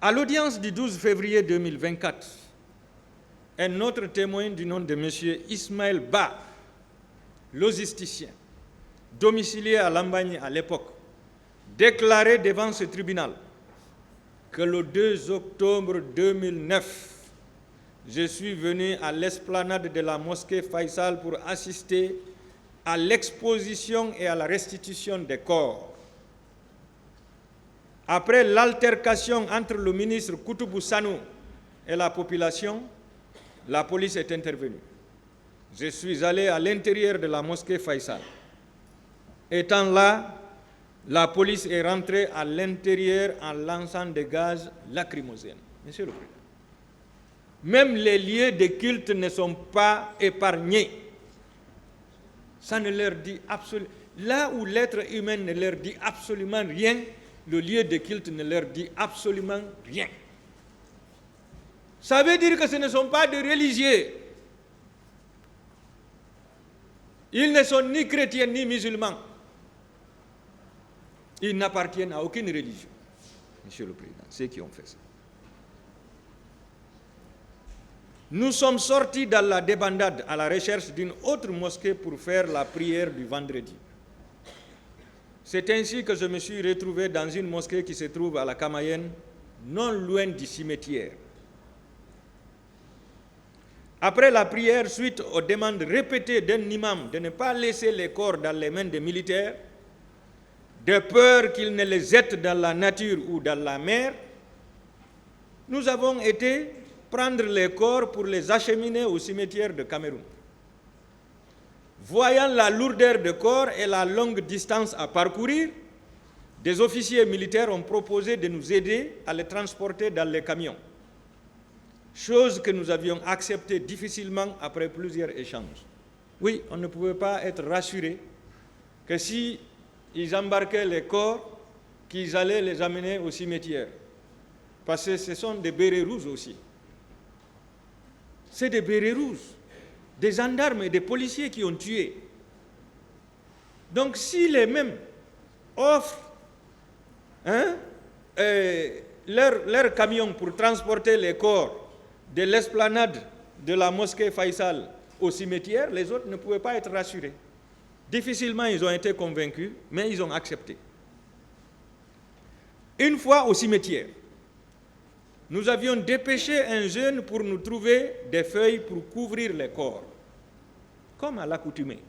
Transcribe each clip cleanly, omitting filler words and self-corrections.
À l'audience du 12 février 2024, un autre témoin du nom de M. Ismaël Ba, logisticien, domicilié à Lambagne à l'époque, déclarait devant ce tribunal que le 2 octobre 2009, je suis venu à l'esplanade de la mosquée Faisal pour assister à l'exposition et à la restitution des corps. Après l'altercation entre le ministre Koutoubou Sanou et la population, la police est intervenue. Je suis allé à l'intérieur de la mosquée Faisal. Étant là, la police est rentrée à l'intérieur en lançant des gaz lacrymogènes. Monsieur le Président, même les lieux de culte ne sont pas épargnés. Ça ne leur dit absolument... Là où l'être humain ne leur dit absolument rien, le lieu de culte ne leur dit absolument rien. Ça veut dire que ce ne sont pas des religieux. Ils ne sont ni chrétiens ni musulmans. Ils n'appartiennent à aucune religion, Monsieur le Président, ceux qui ont fait ça. Nous sommes sortis dans la débandade à la recherche d'une autre mosquée pour faire la prière du vendredi. C'est ainsi que je me suis retrouvé dans une mosquée qui se trouve à la Kamayenne, non loin du cimetière. Après la prière, suite aux demandes répétées d'un imam de ne pas laisser les corps dans les mains des militaires, de peur qu'ils ne les jettent dans la nature ou dans la mer, nous avons été prendre les corps pour les acheminer au cimetière de Cameroun. Voyant la lourdeur de corps et la longue distance à parcourir, des officiers militaires ont proposé de nous aider à les transporter dans les camions. Chose que nous avions acceptée difficilement après plusieurs échanges. Oui, on ne pouvait pas être rassuré que si ils embarquaient les corps, qu'ils allaient les amener au cimetière. Parce que ce sont des bérets rouges aussi. C'est des bérets rouges, des gendarmes et des policiers qui ont tué. Donc si les mêmes offrent leur camion pour transporter les corps de l'esplanade de la mosquée Faisal au cimetière, les autres ne pouvaient pas être rassurés. Difficilement, ils ont été convaincus, mais ils ont accepté. Une fois au cimetière, nous avions dépêché un jeune pour nous trouver des feuilles pour couvrir les corps, comme à l'accoutumée.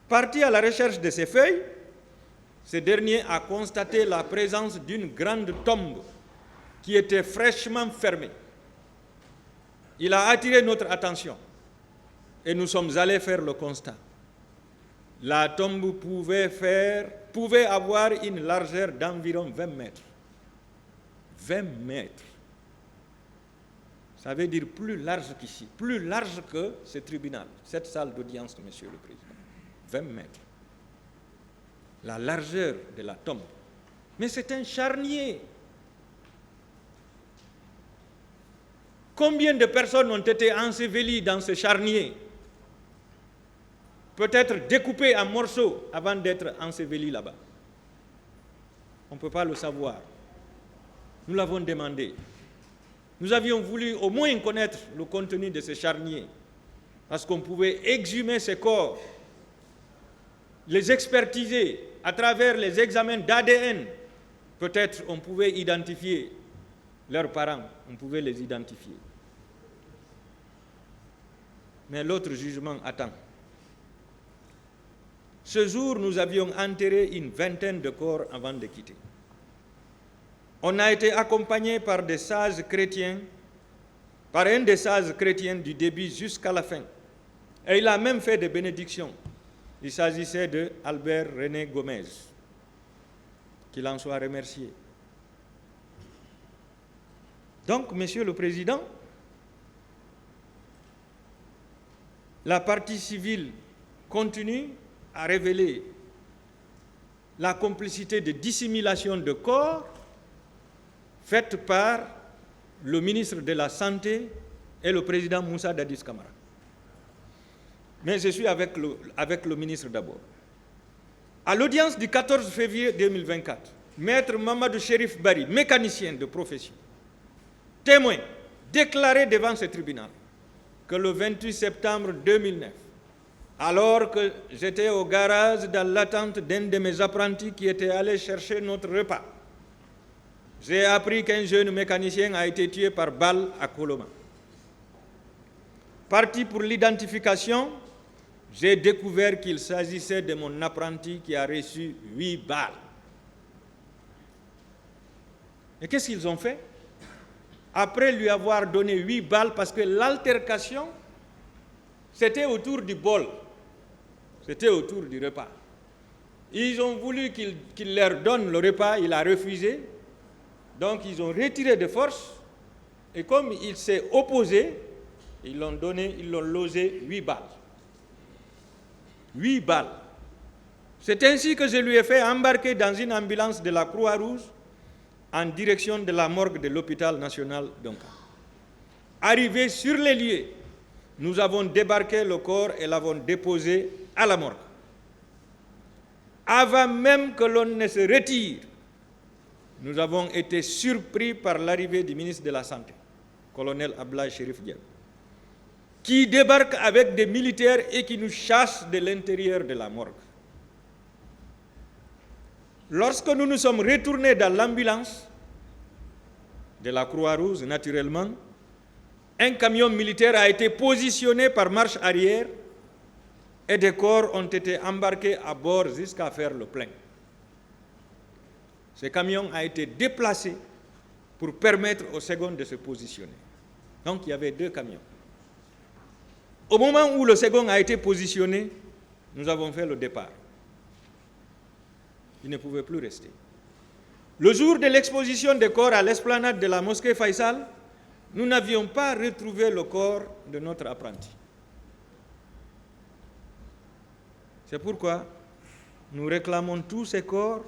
Parti à la recherche de ces feuilles, ce dernier a constaté la présence d'une grande tombe qui était fraîchement fermée. Il a attiré notre attention et nous sommes allés faire le constat. La tombe pouvait avoir une largeur d'environ 20 mètres. 20 mètres. Ça veut dire plus large qu'ici, plus large que ce tribunal, cette salle d'audience, Monsieur le Président. 20 mètres. La largeur de la tombe. Mais c'est un charnier. Combien de personnes ont été ensevelies dans ce charnier? Peut-être découpées en morceaux avant d'être ensevelies là-bas. On ne peut pas le savoir. Nous l'avons demandé. Nous avions voulu au moins connaître le contenu de ce charnier, parce qu'on pouvait exhumer ces corps, les expertiser à travers les examens d'ADN. Peut-être on pouvait identifier leurs parents, on pouvait les identifier. Mais l'autre jugement attend. Ce jour, nous avions enterré une vingtaine de corps avant de quitter. On a été accompagné par des sages chrétiens, par un des sages chrétiens du début jusqu'à la fin. Et il a même fait des bénédictions. Il s'agissait de Albert René Gomez. Qu'il en soit remercié. Donc, Monsieur le Président, la partie civile continue à révéler la complicité de dissimulation de corps faite par le ministre de la Santé et le président Moussa Dadis Camara. Mais je suis avec le ministre d'abord. À l'audience du 14 février 2024, Maître Mamadou Chérif Bari, mécanicien de profession, témoin, déclaré devant ce tribunal que le 28 septembre 2009, alors que j'étais au garage dans l'attente d'un de mes apprentis qui était allé chercher notre repas, j'ai appris qu'un jeune mécanicien a été tué par balle à Koloma. Parti pour l'identification, j'ai découvert qu'il s'agissait de mon apprenti qui a reçu 8 balles. Et qu'est-ce qu'ils ont fait? Après lui avoir donné 8 balles, parce que l'altercation, c'était autour du bol, c'était autour du repas. Ils ont voulu qu'il leur donne le repas, il a refusé. Donc ils ont retiré de force, et comme il s'est opposé, ils l'ont logé 8 balles. 8 balles. C'est ainsi que je lui ai fait embarquer dans une ambulance de la Croix-Rouge en direction de la morgue de l'hôpital national d'Onka. Arrivé sur les lieux, nous avons débarqué le corps et l'avons déposé à la morgue. Avant même que l'on ne se retire, nous avons été surpris par l'arrivée du ministre de la Santé, colonel Ablaye Chérif Diène, qui débarque avec des militaires et qui nous chasse de l'intérieur de la morgue. Lorsque nous nous sommes retournés dans l'ambulance de la Croix-Rouge, naturellement, un camion militaire a été positionné par marche arrière et des corps ont été embarqués à bord jusqu'à faire le plein. Ce camion a été déplacé pour permettre au second de se positionner. Donc il y avait 2 camions. Au moment où le second a été positionné, nous avons fait le départ. Il ne pouvait plus rester. Le jour de l'exposition des corps à l'esplanade de la mosquée Faisal, nous n'avions pas retrouvé le corps de notre apprenti. C'est pourquoi nous réclamons tous ces corps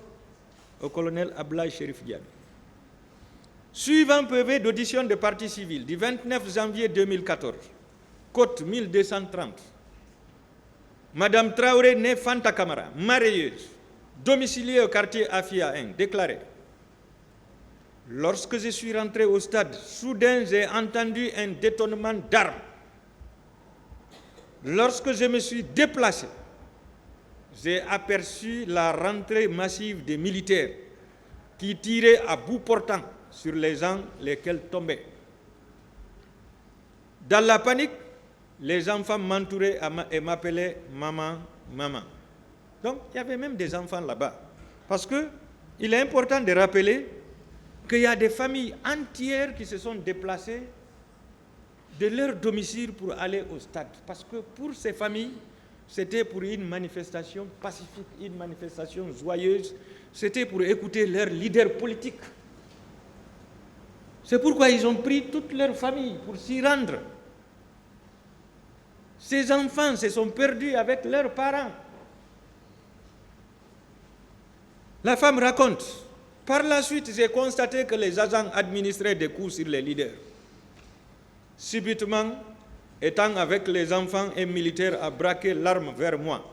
au colonel Ablaye Chérif Diène. Suivant PV d'audition de partie civile du 29 janvier 2014, Côte 1230, Madame Traoré née Fanta Camara, marieuse, domiciliée au quartier Afia 1, déclaré: lorsque je suis rentré au stade, soudain j'ai entendu un détonnement d'armes. Lorsque je me suis déplacé, j'ai aperçu la rentrée massive des militaires qui tiraient à bout portant sur les gens lesquels tombaient. Dans la panique, les enfants m'entouraient et m'appelaient maman, maman. Donc, il y avait même des enfants là-bas. Parce qu'il est important de rappeler qu'il y a des familles entières qui se sont déplacées de leur domicile pour aller au stade. Parce que pour ces familles, c'était pour une manifestation pacifique, une manifestation joyeuse. C'était pour écouter leur leader politique. C'est pourquoi ils ont pris toute leur famille pour s'y rendre. Ces enfants se sont perdus avec leurs parents. La femme raconte: par la suite, j'ai constaté que les agents administraient des coups sur les leaders. Subitement, étant avec les enfants, un militaire a braqué l'arme vers moi.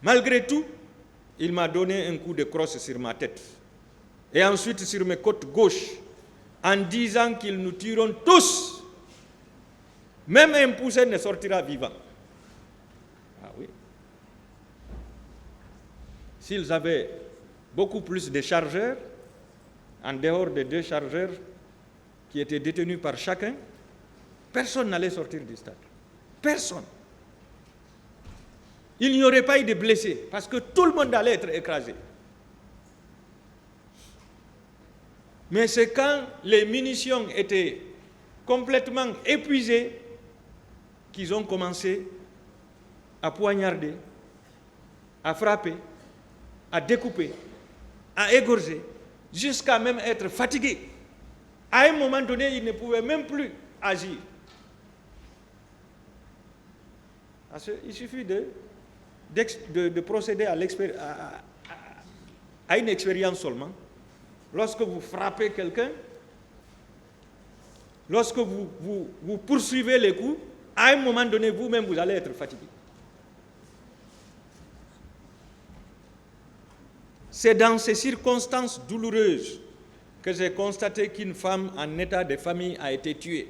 Malgré tout, il m'a donné un coup de crosse sur ma tête et ensuite sur mes côtes gauches en disant qu'ils nous tueront tous. Même un poussé ne sortira vivant. Ah oui. S'ils avaient beaucoup plus de chargeurs, en dehors des 2 chargeurs qui étaient détenus par chacun, personne n'allait sortir du stade. Personne. Il n'y aurait pas eu de blessés, parce que tout le monde allait être écrasé. Mais c'est quand les munitions étaient complètement épuisées qu'ils ont commencé à poignarder, à frapper, à découper, à égorger, jusqu'à même être fatigués. À un moment donné, ils ne pouvaient même plus agir. Il suffit de procéder à une expérience seulement. Lorsque vous frappez quelqu'un, lorsque vous poursuivez les coups, à un moment donné, vous-même, vous allez être fatigué. C'est dans ces circonstances douloureuses que j'ai constaté qu'une femme en état de famille a été tuée.